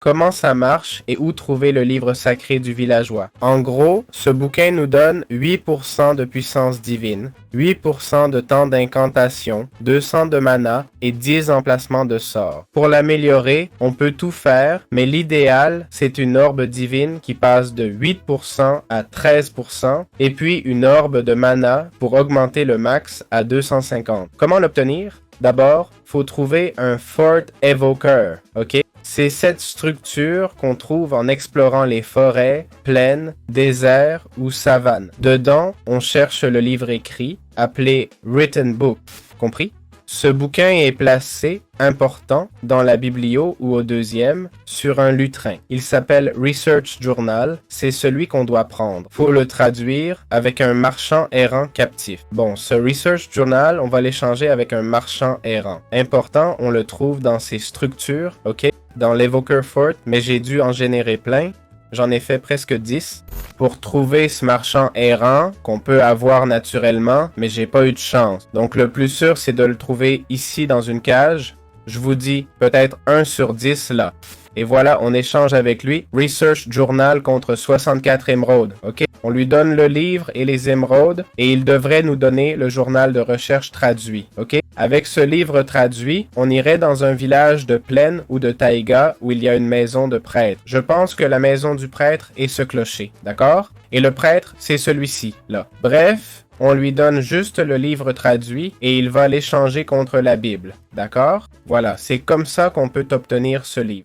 Comment ça marche et où trouver le livre sacré du villageois? En gros, ce bouquin nous donne 8% de puissance divine, 8% de temps d'incantation, 200 de mana et 10 emplacements de sorts. Pour l'améliorer, on peut tout faire, mais l'idéal, c'est une orbe divine qui passe de 8% à 13% et puis une orbe de mana pour augmenter le max à 250. Comment l'obtenir? D'abord, faut trouver un Fort Evoker, ok? C'est cette structure qu'on trouve en explorant les forêts, plaines, déserts ou savanes. Dedans, on cherche le livre écrit, appelé Written Book, compris? Ce bouquin est placé, important, dans la biblio ou au deuxième, sur un lutrin. Il s'appelle Research Journal, c'est celui qu'on doit prendre. Faut le traduire avec un marchand errant captif. Bon, ce Research Journal, on va l'échanger avec un marchand errant. Important, on le trouve dans ses structures, ok? Dans l'Evoker Fort, mais j'ai dû en générer plein. J'en ai fait presque 10 pour trouver ce marchand errant qu'on peut avoir naturellement, mais j'ai pas eu de chance. Donc le plus sûr, c'est de le trouver ici dans une cage. Je vous dis peut-être 1 sur 10 là. Et voilà, on échange avec lui. Research Journal contre 64 émeraudes, ok? On lui donne le livre et les émeraudes et il devrait nous donner le journal de recherche traduit, ok? Avec ce livre traduit, on irait dans un village de plaine ou de taïga où il y a une maison de prêtre. Je pense que la maison du prêtre est ce clocher, d'accord? Et le prêtre, c'est celui-ci, là. Bref, on lui donne juste le livre traduit et il va l'échanger contre la Bible, d'accord? Voilà, c'est comme ça qu'on peut obtenir ce livre.